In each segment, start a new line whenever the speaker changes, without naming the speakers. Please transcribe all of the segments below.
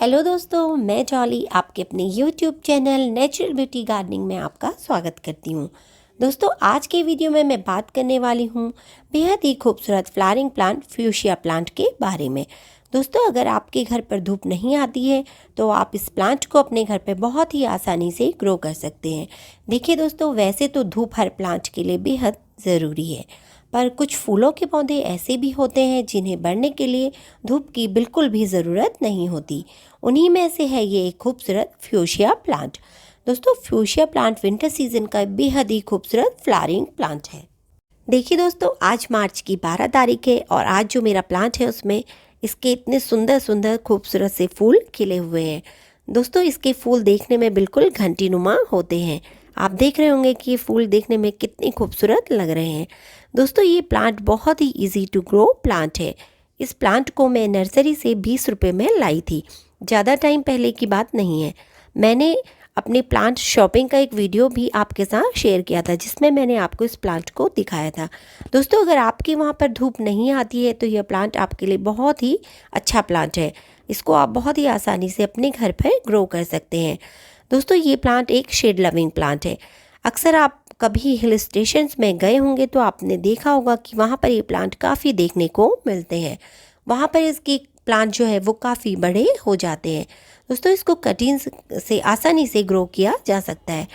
Hello दोस्तों, मैं jolly आपके अपने YouTube channel natural beauty gardening में आपका स्वागत करती हूँ। दोस्तों, आज के वीडियो में मैं बात करने वाली हूँ बेहद ही खूबसूरत फ्लावरिंग प्लांट फ्यूशिया प्लांट के बारे में। दोस्तों, अगर आपके घर पर धूप नहीं आती है तो आप इस प्लांट को अपने घर पर बहुत ही आसानी से ग्रो कर सकते हैं। देखिए दोस्तों, वैसे तो धूप हर प्लांट के लिए बेहद ज़रूरी है, पर कुछ फूलों के पौधे ऐसे भी होते हैं जिन्हें बढ़ने के लिए धूप की बिल्कुल भी ज़रूरत नहीं होती। उन्हीं में से है ये एक खूबसूरत फ्यूशिया प्लांट। दोस्तों, फ्यूशिया प्लांट विंटर सीजन का बेहद ही खूबसूरत फ्लावरिंग प्लांट है। देखिए दोस्तों, आज मार्च की 12 तारीख है और आज जो मेरा प्लांट है उसमें इसके इतने सुंदर सुंदर खूबसूरत से फूल खिले हुए हैं। दोस्तों, इसके फूल देखने में बिल्कुल घंटीनुमा होते हैं। आप देख रहे होंगे कि ये फूल देखने में कितने खूबसूरत लग रहे हैं। दोस्तों, ये प्लांट बहुत ही इजी टू ग्रो प्लांट है। इस प्लांट को मैं नर्सरी से 20 रुपये में लाई थी। ज़्यादा टाइम पहले की बात नहीं है। मैंने अपने प्लांट शॉपिंग का एक वीडियो भी आपके साथ शेयर किया था जिसमें मैंने आपको इस प्लांट को दिखाया था। दोस्तों, अगर आपके वहाँ पर धूप नहीं आती है तो यह प्लांट आपके लिए बहुत ही अच्छा प्लांट है। इसको आप बहुत ही आसानी से अपने घर पर ग्रो कर सकते हैं। दोस्तों, ये प्लांट एक शेड लविंग प्लांट है। अक्सर आप कभी हिल स्टेशंस में गए होंगे तो आपने देखा होगा कि वहाँ पर ये प्लांट काफ़ी देखने को मिलते हैं। वहाँ पर इसकी प्लांट जो है वो काफ़ी बड़े हो जाते हैं। दोस्तों, इसको कटिंग्स से आसानी से ग्रो किया जा सकता है।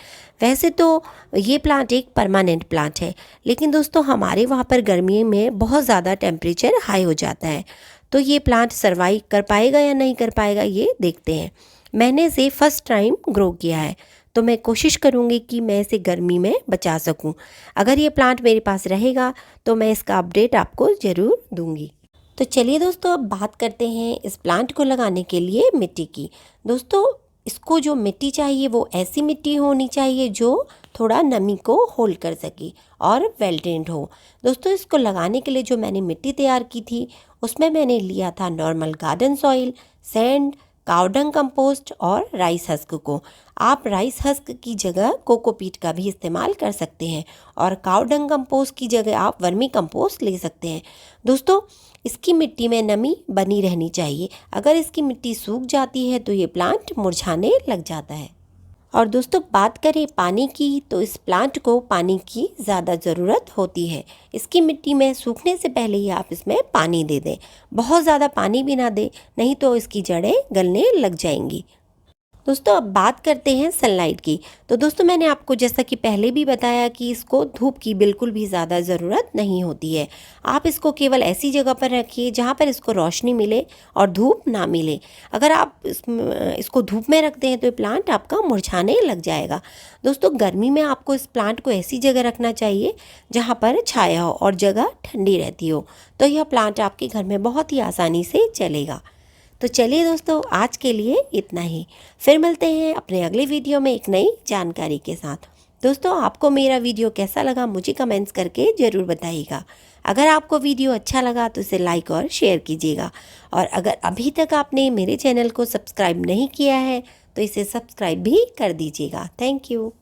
वैसे तो ये प्लांट एक परमानेंट प्लांट है, लेकिन दोस्तों हमारे वहाँ पर गर्मी में बहुत ज़्यादा टेम्परेचर हाई हो जाता है, तो ये प्लांट सर्वाइव कर पाएगा या नहीं कर पाएगा ये देखते हैं। मैंने इसे फर्स्ट टाइम ग्रो किया है तो मैं कोशिश करूँगी कि मैं इसे गर्मी में बचा सकूँ। अगर ये प्लांट मेरे पास रहेगा तो मैं इसका अपडेट आपको ज़रूर दूँगी। तो चलिए दोस्तों, अब बात करते हैं इस प्लांट को लगाने के लिए मिट्टी की। दोस्तों, इसको जो मिट्टी चाहिए वो ऐसी मिट्टी होनी चाहिए जो थोड़ा नमी को होल्ड कर सके और वेल ड्रेन्ड हो। दोस्तों, इसको लगाने के लिए जो मैंने मिट्टी तैयार की थी उसमें मैंने लिया था normal garden soil, sand, cow dung compost और राइस हस्क को। आप राइस हस्क की जगह कोकोपीट का भी इस्तेमाल कर सकते हैं और कावडंग कंपोस्ट की जगह आप वर्मी कंपोस्ट ले सकते हैं। दोस्तों, इसकी मिट्टी में नमी बनी रहनी चाहिए। अगर इसकी मिट्टी सूख जाती है तो ये प्लांट मुरझाने लग जाता है। और दोस्तों, बात करें पानी की तो इस प्लांट को पानी की ज़्यादा ज़रूरत होती है। इसकी मिट्टी में सूखने से पहले ही आप इसमें पानी दे दें। बहुत ज़्यादा पानी भी ना दें, नहीं तो इसकी जड़ें गलने लग जाएंगी। दोस्तों, अब बात करते हैं सनलाइट की। तो दोस्तों, मैंने आपको जैसा कि पहले भी बताया कि इसको धूप की बिल्कुल भी ज़्यादा ज़रूरत नहीं होती है। आप इसको केवल ऐसी जगह पर रखिए जहाँ पर इसको रोशनी मिले और धूप ना मिले। अगर आप इसको धूप में रखते हैं तो ये प्लांट आपका मुरझाने लग जाएगा। दोस्तों, गर्मी में आपको इस प्लांट को ऐसी जगह रखना चाहिए जहाँ पर छाया हो और जगह ठंडी रहती हो, तो यह प्लांट आपके घर में बहुत ही आसानी से चलेगा। तो चलिए दोस्तों, आज के लिए इतना ही। फिर मिलते हैं अपने अगले वीडियो में एक नई जानकारी के साथ। दोस्तों, आपको मेरा वीडियो कैसा लगा मुझे कमेंट्स करके ज़रूर बताइएगा। अगर आपको वीडियो अच्छा लगा तो इसे लाइक और शेयर कीजिएगा, और अगर अभी तक आपने मेरे चैनल को सब्सक्राइब नहीं किया है तो इसे सब्सक्राइब भी कर दीजिएगा। Thank you.